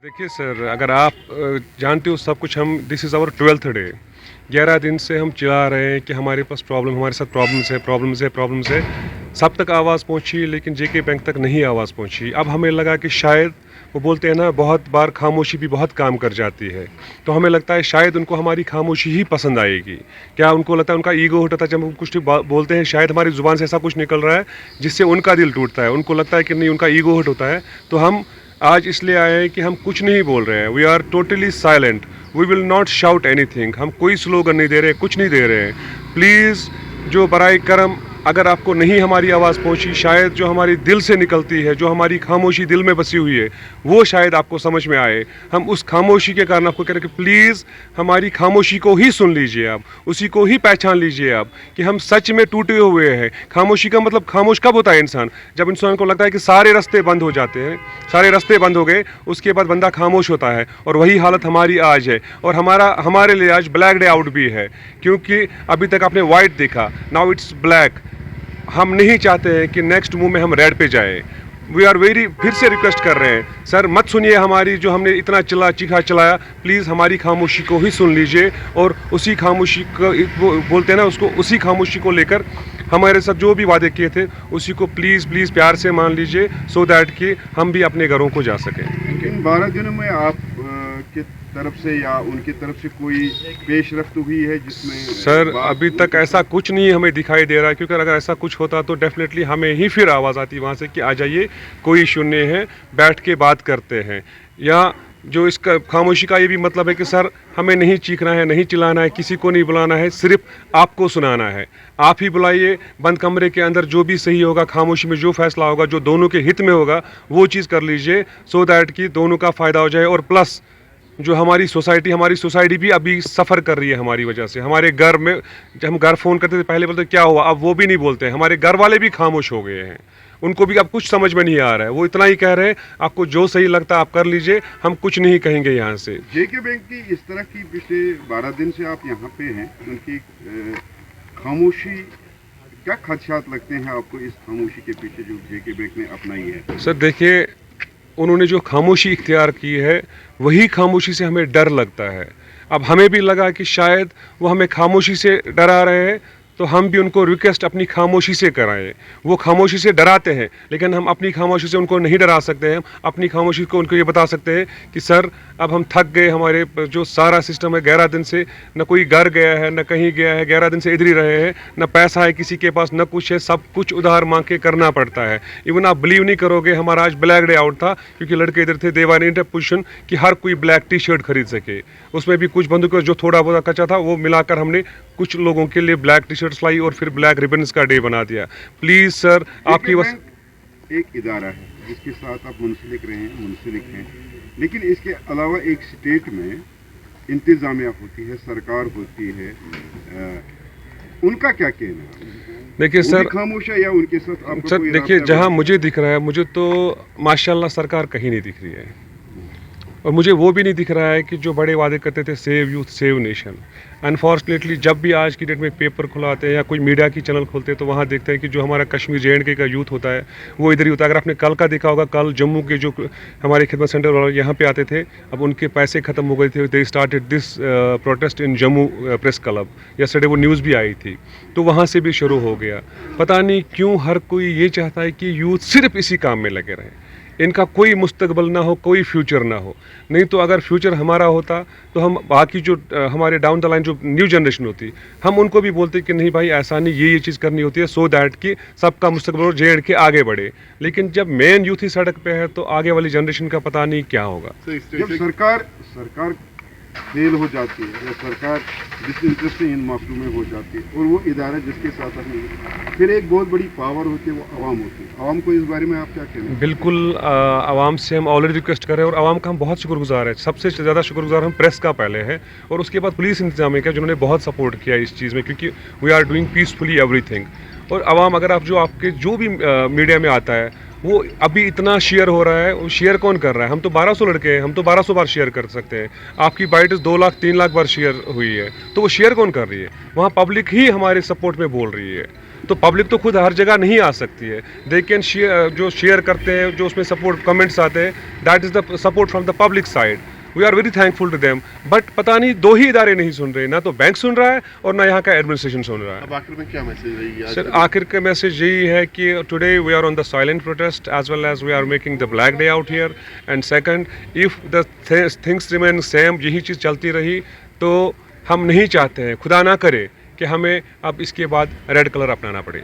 देखिए सर, अगर आप जानते हो सब कुछ, हम this is our 12th day. 11 दिन से हम चिल्ला रहे हैं कि हमारे पास प्रॉब्लम, हमारे साथ प्रॉब्लम्स है, प्रॉब्लम्स है, प्रॉब्लम्स है। सब तक आवाज़ पहुंची लेकिन जेके बैंक तक नहीं आवाज़ पहुंची। अब हमें लगा कि शायद वो बोलते हैं ना, बहुत बार खामोशी भी बहुत काम कर जाती है। तो हमें लगता है शायद उनको हमारी खामोशी ही पसंद आएगी। क्या उनको लगता है, उनका ईगो हटता है जब हम कुछ बोलते हैं, शायद हमारी ज़ुबान से ऐसा कुछ निकल रहा है जिससे उनका दिल टूटता है। उनको लगता है कि नहीं, उनका ईगो हट होता है। तो हम आज इसलिए आए हैं कि हम कुछ नहीं बोल रहे हैं। We are totally silent. We will not shout anything. हम कोई स्लोगन नहीं दे रहे, कुछ नहीं दे रहे हैं। प्लीज़, जो बराए करम, अगर आपको नहीं हमारी आवाज़ पहुंची, शायद जो हमारी दिल से निकलती है, जो हमारी खामोशी दिल में बसी हुई है, वो शायद आपको समझ में आए। हम उस खामोशी के कारण आपको कह रहे हैं कि प्लीज़ हमारी खामोशी को ही सुन लीजिए आप, उसी को ही पहचान लीजिए आप कि हम सच में टूटे हुए हैं। खामोशी का मतलब, खामोश कब होता है इंसान? जब इंसान को लगता है कि सारे रास्ते बंद हो जाते हैं, सारे रास्ते बंद हो गए, उसके बाद बंदा खामोश होता है। और वही हालत हमारी आज है। और हमारे लिए आज ब्लैक डे आउट भी है, क्योंकि अभी तक आपने वाइट देखा, नाउ इट्स ब्लैक। हम नहीं चाहते हैं कि नेक्स्ट मूव में हम रेड पे जाए। वी आर वेरी, फिर से रिक्वेस्ट कर रहे हैं सर, मत सुनिए हमारी, जो हमने इतना चीखा चलाया। प्लीज़ हमारी खामोशी को ही सुन लीजिए और उसी खामोशी को, वो बोलते हैं ना, उसको, उसी खामोशी को लेकर हमारे साथ जो भी वादे किए थे उसी को प्लीज़ प्लीज़ प्यार से मान लीजिए, सो दैट कि हम भी अपने घरों को जा सकें। इन 12 दिनों में आप की तरफ से या उनकी तरफ से कोई पेशरफ्त हुई है जिसमें? सर, अभी तक ऐसा कुछ नहीं हमें दिखाई दे रहा है, क्योंकि अगर ऐसा कुछ होता तो डेफिनेटली हमें ही फिर आवाज़ आती वहाँ से कि आ जाइए, कोई इशू नहीं है, बैठ के बात करते हैं। या जो इसका खामोशी का ये भी मतलब है कि सर, हमें नहीं चीखना है, नहीं चिल्लाना है, किसी को नहीं बुलाना है, सिर्फ आपको सुनाना है। आप ही बुलाइए, बंद कमरे के अंदर जो भी सही होगा, खामोशी में जो फैसला होगा, जो दोनों के हित में होगा, वो चीज़ कर लीजिए, सो दैट कि दोनों का फ़ायदा हो जाए। और प्लस जो हमारी सोसाइटी भी अभी सफ़र कर रही है हमारी वजह से। हमारे घर में, जब हम घर फ़ोन करते थे पहले बोलते क्या हुआ, अब वो भी नहीं बोलते हैं। हमारे घर वाले भी खामोश हो गए हैं, उनको भी अब कुछ समझ में नहीं आ रहा है। वो इतना ही कह रहे हैं, आपको जो सही लगता है आप कर लीजिए, हम कुछ नहीं कहेंगे यहाँ से। जेके बैंक की इस तरह की, पिछले 12 दिन से आप यहाँ पे हैं, उनकी खामोशी, क्या खदशात लगते हैं आपको इस खामोशी के पीछे जो जेके बैंक ने अपनाई है? सर देखिए, उन्होंने जो खामोशी इख्तियार की है, वही खामोशी से हमें डर लगता है। अब हमें भी लगा कि शायद वो हमें खामोशी से डरा रहे हैं, तो हम भी उनको रिक्वेस्ट अपनी खामोशी से कराएं। वो खामोशी से डराते हैं, लेकिन हम अपनी खामोशी से उनको नहीं डरा सकते हैं। हम अपनी खामोशी को उनको ये बता सकते हैं कि सर, अब हम थक गए, हमारे जो सारा सिस्टम है 11 दिन से, न कोई घर गया है, न कहीं गया है, 11 दिन से इधर ही रहे हैं, न पैसा है किसी के पास, न कुछ है, सब कुछ उधार मांग के करना पड़ता है। इवन आप बिलीव नहीं करोगे, हमारा आज ब्लैक डे आउट था, क्योंकि लड़के इधर थे, दे वर इन अ पोजीशन कि हर कोई ब्लैक टी शर्ट खरीद सके। उसमें भी कुछ बंदों को जो थोड़ा बहुत कच्चा था, वो मिलाकर हमने कुछ लोगों के लिए ब्लैक टी शर्ट्स लाई और फिर ब्लैक रिबन्स का डे बना दिया। प्लीज़ सर, आपकी बस एक इदारा है जिसके साथ आप मुंसलिक हैं, लेकिन इसके अलावा एक स्टेट में इंतजामिया होती है, सरकार होती है, उनका क्या कहना है? देखिए सर, खामोश है या उनके साथ आपका सर कोई देखिए, राब्ता जहाँ मुझे दिख रहा है, मुझे तो माशाल्लाह सरकार कहीं नहीं दिख रही है। और मुझे वो भी नहीं दिख रहा है कि जो बड़े वादे करते थे, save youth save nation. Unfortunately जब भी आज की डेट में पेपर खुलाते हैं या कोई मीडिया की चैनल खोलते हैं, तो वहाँ देखते हैं कि जो हमारा कश्मीर JNK का यूथ होता है, वो इधर ही होता है। अगर आपने कल का देखा होगा, कल जम्मू के जो हमारे खिदमत सेंटर वाले यहाँ पे आते थे, अब उनके पैसे ख़त्म हो गए थे। They started this protest in Jammu press club. Yesterday वो न्यूज़ भी आई थी, तो वहाँ से भी शुरू हो गया। पता नहीं क्यों हर कोई ये चाहता है कि यूथ सिर्फ इसी काम में लगे रहें, इनका कोई मुस्तकबल ना हो, कोई फ्यूचर ना हो। नहीं तो अगर फ्यूचर हमारा होता, तो हम बाकी जो हमारे डाउन द लाइन जो न्यू जनरेशन होती, हम उनको भी बोलते कि नहीं भाई, ऐसा नहीं, ये चीज़ करनी होती है, सो दैट कि सबका मुस्तकबल और JNK आगे बढ़े। लेकिन जब मेन यूथ ही सड़क पे है, तो आगे वाली जनरेशन का पता नहीं क्या होगा। जब सरकार फेल हो जाती है या सरकार डिसइंटरेस्टेड इन मसलों में हो जाती है, और वो इदारा जिसके साथ हम, फिर एक बहुत बड़ी पावर होती है, वो आवाम होती है। आवाम को इस बारे में आप क्या कहते हैं? बिल्कुल, आवाम से हम ऑलरेडी रिक्वेस्ट कर रहे हैं, और आवाम का हम बहुत शुक्रगुजार है। सबसे ज़्यादा शुक्रगुजार हम प्रेस का पहले है, और उसके बाद पुलिस इंतजामिया का, जिन्होंने बहुत सपोर्ट किया इस चीज़ में, क्योंकि we are doing peacefully everything. और आवाम, अगर आप जो भी मीडिया में आता है, वो अभी इतना शेयर हो रहा है, वो शेयर कौन कर रहा है? हम तो 1200 लड़के हैं, हम तो 1200 बार शेयर कर सकते हैं। आपकी बाइट 2 लाख 3 लाख बार शेयर हुई है, तो वो शेयर कौन कर रही है? वहाँ पब्लिक ही हमारे सपोर्ट में बोल रही है। तो पब्लिक तो खुद हर जगह नहीं आ सकती है। दे कैन जो शेयर करते हैं, जो उसमें सपोर्ट कमेंट्स आते हैं, that is the support from the public side. We are very thankful to them. But पता नहीं दो ही इदारे नहीं सुन रहे, ना तो बैंक सुन रहा है और ना यहाँ का एडमिनिस्ट्रेशन सुन रहा है। अब आखिर में क्या मैसेज रहेगी आज सर आखिर का मैसेज यही है कि today we are on the silent protest as well as we are making the black day out here. And second, if the things remain same, यही चीज़ चलती रही तो हम नहीं चाहते हैं, खुदा ना करे कि हमें अब इसके बाद रेड कलर अपनाना पड़े।